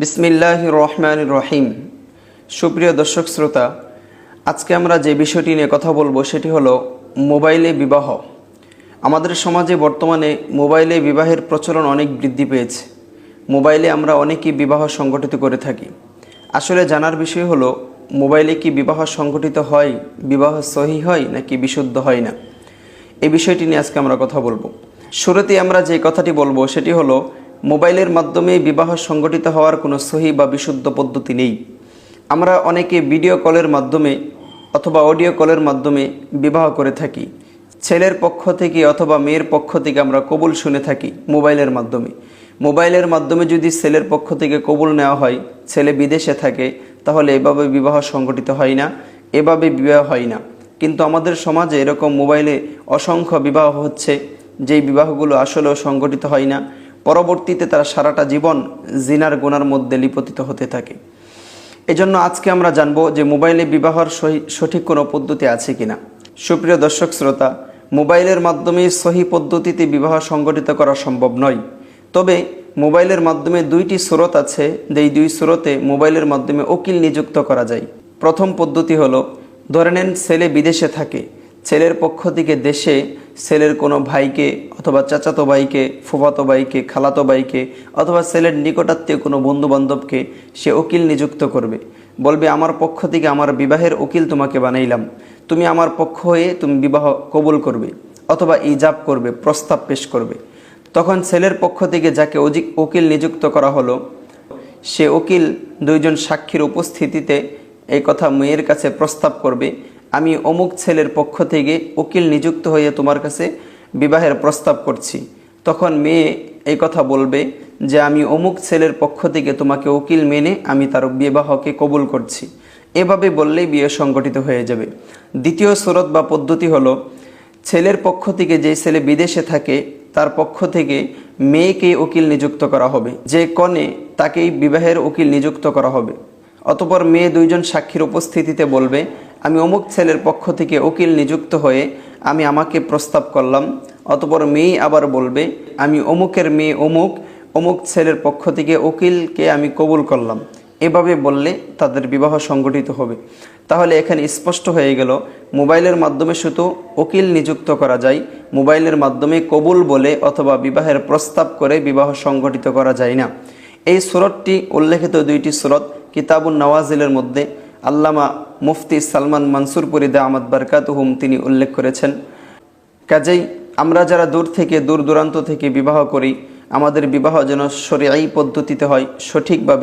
বিসমিল্লাহির রহমানির রহিম। সুপ্রিয় দর্শক শ্রোতা, আজকে আমরা যে বিষয়টি নিয়ে কথা বলবো সেটি হলো মোবাইলে বিবাহ। আমাদের সমাজে বর্তমানে মোবাইলে বিবাহের প্রচলন অনেক বৃদ্ধি পেয়েছে। মোবাইলে আমরা অনেকেই বিবাহ সংগঠিত করে থাকি। আসলে জানার বিষয় হলো মোবাইলে কি বিবাহ সংগঠিত হয়, বিবাহ সহি হয় নাকি বিশুদ্ধ হয় না, এই বিষয়টি নিয়ে আজকে আমরা কথা বলবো। শুরুতেই আমরা যে কথাটি বলবো সেটি হলো মোবাইলের মাধ্যমে বিবাহ সংগঠিত হওয়ার কোনো সহি বা বিশুদ্ধ পদ্ধতি নেই। আমরা অনেকে ভিডিও কলের মাধ্যমে অথবা অডিও কলের মাধ্যমে বিবাহ করে থাকি। ছেলের পক্ষ থেকে অথবা মেয়ের পক্ষ থেকে আমরা কবুল শুনে থাকি মোবাইলের মাধ্যমে। মোবাইলের মাধ্যমে যদি ছেলের পক্ষ থেকে কবুল নেওয়া হয়, ছেলে বিদেশে থাকে, তাহলে এভাবে বিবাহ সংগঠিত হয় না, এভাবে বিবাহ হয় না। কিন্তু আমাদের সমাজে এরকম মোবাইলে অসংখ্য বিবাহ হচ্ছে, যেই বিবাহগুলো আসলেও সংগঠিত হয় না। পরবর্তীতে তারা সারাটা জীবন জিনার গুনার মধ্যে লিপতিত হতে থাকে। এজন্য আজকে আমরা জানবো যে মোবাইলে বিবাহর সঠিক কোনো পদ্ধতি আছে কিনা। সুপ্রিয় দর্শক শ্রোতা, মোবাইলের মাধ্যমে সহি পদ্ধতিতে বিবাহ সংগঠিত করা সম্ভব নয়। তবে মোবাইলের মাধ্যমে দুইটি স্রোত আছে, যেই দুই স্রোতে মোবাইলের মাধ্যমে উকিল নিযুক্ত করা যায়। প্রথম পদ্ধতি হলো, ধরে নেন ছেলে বিদেশে থাকে, ছেলের পক্ষ থেকে দেশে ছেলের কোনো ভাইকে অথবা চাচাতো ভাইকে, ফুফাতো ভাইকে, খালাতো ভাইকে অথবা ছেলের নিকটাত্মীয় কোনো বন্ধু বান্ধবকে সে উকিল নিযুক্ত করবে। বলবে, আমার পক্ষ থেকে আমার বিবাহের উকিল তোমাকে বানাইলাম, তুমি আমার পক্ষ হয়ে তুমি বিবাহ কবুল করবে অথবা ইজাব করবে, প্রস্তাব পেশ করবে। তখন ছেলের পক্ষ থেকে যাকে উকিল নিযুক্ত করা হলো, সে উকিল দুইজন সাক্ষীর উপস্থিতিতে এই কথা মেয়ের কাছে প্রস্তাব করবে, আমি অমুক ছেলের পক্ষ থেকে উকিল নিযুক্ত হয়ে তোমার কাছে বিবাহের প্রস্তাব করছি। তখন মেয়ে এই কথা বলবে যে আমি অমুক ছেলের পক্ষ থেকে তোমাকে উকিল মেনে আমি তার বিবাহকে কবুল করছি। এভাবে বললেই বিয়ে সংগঠিত হয়ে যাবে। দ্বিতীয় সুরত বা পদ্ধতি হলো, ছেলের পক্ষ থেকে যে ছেলে বিদেশে থাকে তার পক্ষ থেকে মেয়েকে উকিল নিযুক্ত করা হবে, যে কনে তাকেই বিবাহের উকিল নিযুক্ত করা হবে। অতঃপর মেয়ে দুইজন সাক্ষীর উপস্থিতিতে বলবে, আমি অমুক ছেলের পক্ষ থেকে উকিল নিযুক্ত হয়ে আমি আমাকে প্রস্তাব করলাম। অতঃপর মেয়ে আবার বলবে, আমি অমুকের মেয়ে অমুক ছেলের পক্ষ থেকে উকিলকে আমি কবুল করলাম। এভাবে বললে তাদের বিবাহ সংগঠিত হবে। তাহলে এখানে স্পষ্ট হয়ে গেল, মোবাইলের মাধ্যমে শুধু উকিল নিযুক্ত করা যায়, মোবাইলের মাধ্যমে কবুল বলে অথবা বিবাহের প্রস্তাব করে বিবাহ সংগঠিত করা যায় না। এই সুরতটি উল্লেখিত দুইটি সুরত কিতাবুন নওয়াজিলের মধ্যে আল্লামা মুফতি সালমান মানসুরপুরি দামাত বারকাতুহুম তিনি উল্লেখ করেছেন। কাজেই আমরা যারা দূর দূরান্ত থেকে বিবাহ করি, আমাদের বিবাহ যেন শরীআই পদ্ধতিতে হয়, সঠিকভাবে